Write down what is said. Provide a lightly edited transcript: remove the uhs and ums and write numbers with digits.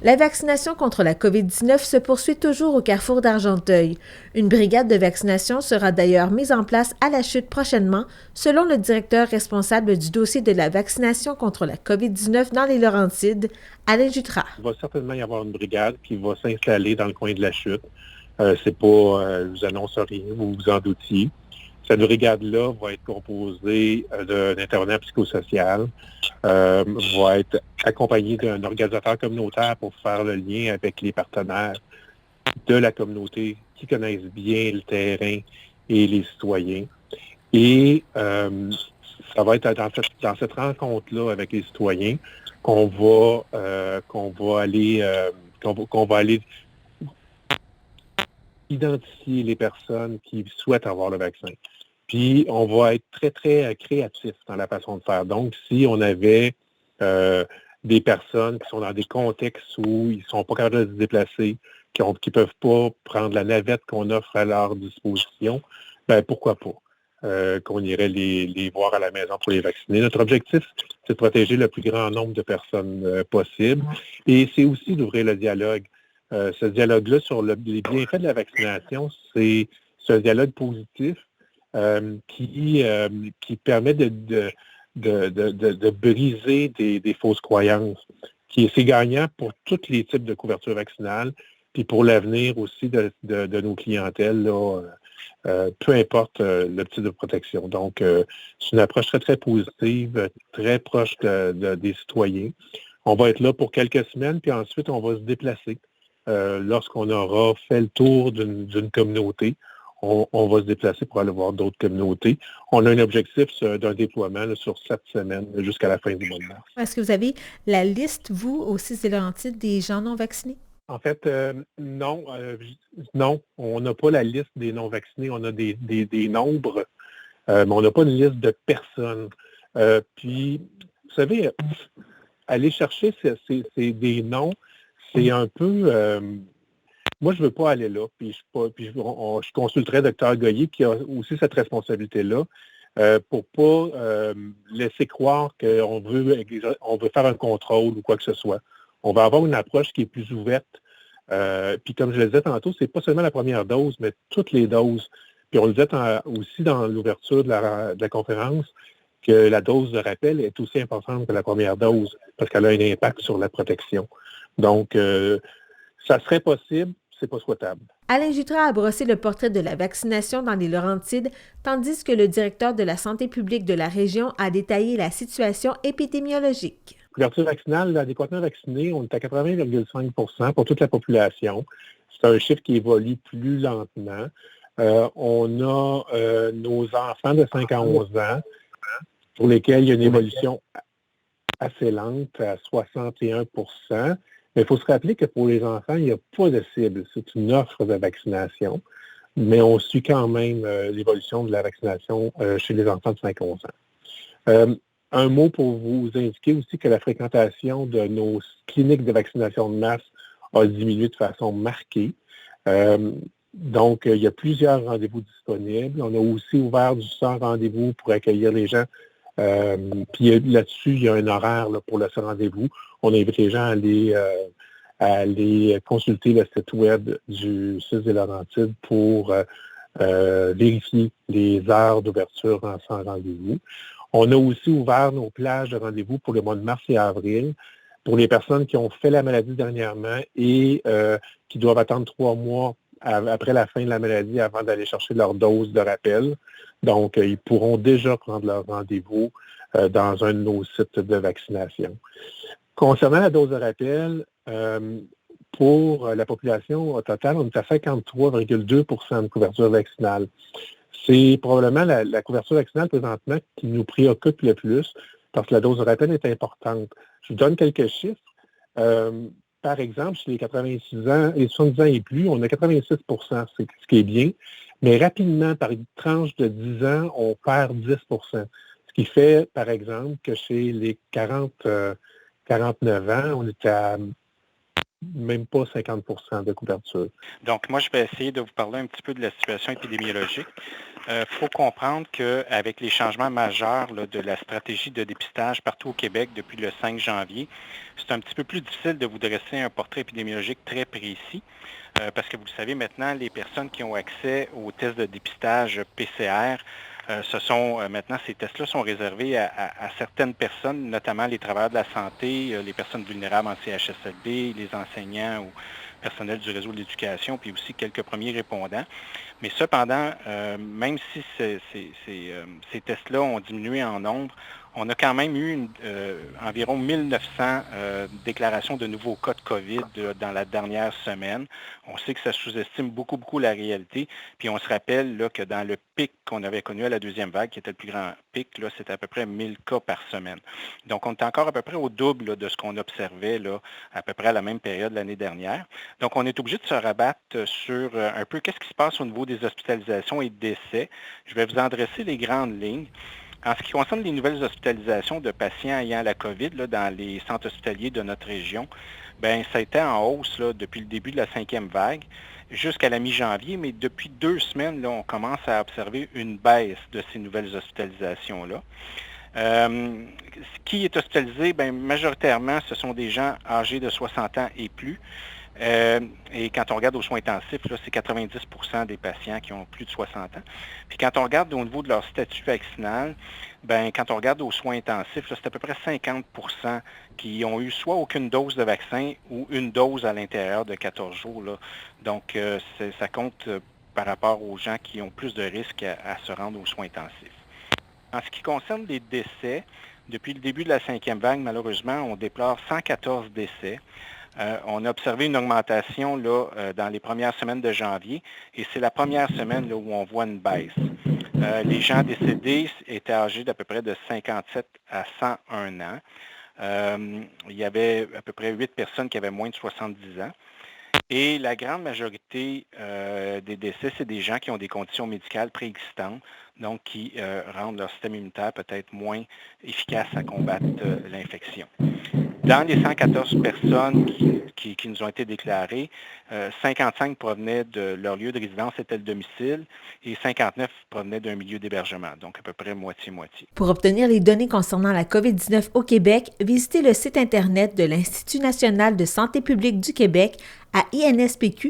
La vaccination contre la COVID-19 se poursuit toujours au carrefour d'Argenteuil. Une brigade de vaccination sera d'ailleurs mise en place à la Chute prochainement, selon le directeur responsable du dossier de la vaccination contre la COVID-19 dans les Laurentides, Alain Jutras. Il va certainement y avoir une brigade qui va s'installer dans le coin de la Chute. C'est pas, je vous annonce rien, vous vous en doutiez. Cette brigade-là va être composée d'un intervenant psychosocial, va être accompagnée d'un organisateur communautaire pour faire le lien avec les partenaires de la communauté qui connaissent bien le terrain et les citoyens. Et ça va être dans cette rencontre-là avec les citoyens qu'on va aller identifier les personnes qui souhaitent avoir le vaccin. Puis, on va être très, très créatif dans la façon de faire. Donc, si on avait des personnes qui sont dans des contextes où ils ne sont pas capables de se déplacer, qui ne peuvent pas prendre la navette qu'on offre à leur disposition, ben pourquoi pas qu'on irait les voir à la maison pour les vacciner. Notre objectif, c'est de protéger le plus grand nombre de personnes possible. Et c'est aussi d'ouvrir le dialogue. Ce dialogue-là sur les bienfaits de la vaccination, c'est un dialogue positif qui permet de briser des fausses croyances. C'est gagnant pour tous les types de couverture vaccinale, puis pour l'avenir aussi de nos clientèles, là, peu importe le type de protection. Donc, c'est une approche très, très positive, très proche des citoyens. On va être là pour quelques semaines, puis ensuite, on va se déplacer. Lorsqu'on aura fait le tour d'une communauté, on va se déplacer pour aller voir d'autres communautés. On a un objectif d'un déploiement là, sur 7 semaines jusqu'à la fin du mois de mars. Est-ce que vous avez la liste, vous, au 6 des Laurentides, des gens non vaccinés? En fait, non, on n'a pas la liste des non-vaccinés. On a des nombres, mais on n'a pas une liste de personnes. Puis, vous savez, aller chercher des noms, c'est un peu... moi, je ne veux pas aller là, puis je consulterai Dr Goyer, qui a aussi cette responsabilité-là, pour ne pas laisser croire qu'on veut faire un contrôle ou quoi que ce soit. On va avoir une approche qui est plus ouverte. Puis comme je le disais tantôt, c'est pas seulement la première dose, mais toutes les doses. Puis on le disait aussi dans l'ouverture de la conférence, que la dose de rappel est aussi importante que la première dose, parce qu'elle a un impact sur la protection. Donc, ça serait possible, c'est pas souhaitable. Alain Jutras a brossé le portrait de la vaccination dans les Laurentides, tandis que le directeur de la santé publique de la région a détaillé la situation épidémiologique. Couverture vaccinale, des contenus vaccinés, on est à 80,5 % pour toute la population. C'est un chiffre qui évolue plus lentement. On a nos enfants de 5 à 11 ans, pour lesquels il y a une évolution assez lente à 61 %. Mais il faut se rappeler que pour les enfants, il n'y a pas de cible. C'est une offre de vaccination, mais on suit quand même l'évolution de la vaccination chez les enfants de 5 à 11 ans. Un mot pour vous indiquer aussi que la fréquentation de nos cliniques de vaccination de masse a diminué de façon marquée. Donc, il y a plusieurs rendez-vous disponibles. On a aussi ouvert du 100 rendez-vous pour accueillir les gens. Puis là-dessus, il y a un horaire là, pour ce rendez-vous. On invite les gens à aller consulter le site web du 6 des Laurentides pour vérifier les heures d'ouverture en 100 rendez-vous. On a aussi ouvert nos plages de rendez-vous pour le mois de mars et avril pour les personnes qui ont fait la maladie dernièrement et qui doivent attendre 3 mois après la fin de la maladie avant d'aller chercher leur dose de rappel. Donc, ils pourront déjà prendre leur rendez-vous dans un de nos sites de vaccination. Concernant la dose de rappel, pour la population au total, on est à 53,2 % de couverture vaccinale. C'est probablement la couverture vaccinale présentement qui nous préoccupe le plus parce que la dose de rappel est importante. Je vous donne quelques chiffres. Par exemple, chez les 86 ans et 70 ans et plus, on a 86 %, c'est ce qui est bien. Mais rapidement, par une tranche de 10 ans, on perd 10 %. Ce qui fait, par exemple, que chez les 49 ans, on est à même pas 50 de couverture. Donc, moi, je vais essayer de vous parler un petit peu de la situation épidémiologique. Il faut comprendre qu'avec les changements majeurs là, de la stratégie de dépistage partout au Québec depuis le 5 janvier, c'est un petit peu plus difficile de vous dresser un portrait épidémiologique très précis parce que vous le savez maintenant, les personnes qui ont accès aux tests de dépistage PCR, maintenant, ces tests-là sont réservés à certaines personnes, notamment les travailleurs de la santé, les personnes vulnérables en CHSLD, les enseignants ou personnel du réseau de l'éducation, puis aussi quelques premiers répondants. Mais cependant, même si ces tests-là ont diminué en nombre, on a quand même eu environ 1900 déclarations de nouveaux cas de COVID dans la dernière semaine. On sait que ça sous-estime beaucoup, beaucoup la réalité. Puis on se rappelle là, que dans le pic qu'on avait connu à la deuxième vague, qui était le plus grand pic, là, c'était à peu près 1000 cas par semaine. Donc on est encore à peu près au double là, de ce qu'on observait là, à peu près à la même période l'année dernière. Donc on est obligé de se rabattre sur un peu qu'est-ce qui se passe au niveau des hospitalisations et décès. Je vais vous en dresser les grandes lignes. En ce qui concerne les nouvelles hospitalisations de patients ayant la COVID là, dans les centres hospitaliers de notre région, bien, ça a été en hausse là, depuis le début de la 5e vague jusqu'à la mi-janvier, mais depuis 2 semaines, là, on commence à observer une baisse de ces nouvelles hospitalisations-là. Qui est hospitalisé? Bien, majoritairement, ce sont des gens âgés de 60 ans et plus. Et quand on regarde aux soins intensifs, là, c'est 90% des patients qui ont plus de 60 ans. Puis quand on regarde au niveau de leur statut vaccinal, ben, quand on regarde aux soins intensifs, là, c'est à peu près 50% qui ont eu soit aucune dose de vaccin ou une dose à l'intérieur de 14 jours. Là. Donc, ça compte par rapport aux gens qui ont plus de risques à se rendre aux soins intensifs. En ce qui concerne les décès, depuis le début de la 5e vague, malheureusement, on déplore 114 décès. On a observé une augmentation là, dans les premières semaines de janvier et c'est la première semaine là, où on voit une baisse. Les gens décédés étaient âgés d'à peu près de 57 à 101 ans. Il y avait à peu près 8 personnes qui avaient moins de 70 ans. Et la grande majorité des décès, c'est des gens qui ont des conditions médicales préexistantes, donc qui rendent leur système immunitaire peut-être moins efficace à combattre l'infection. Dans les 114 personnes qui nous ont été déclarées, 55 provenaient de leur lieu de résidence, c'était le domicile, et 59 provenaient d'un milieu d'hébergement, donc à peu près moitié-moitié. Pour obtenir les données concernant la COVID-19 au Québec, visitez le site Internet de l'Institut national de santé publique du Québec à inspq.qc.ca.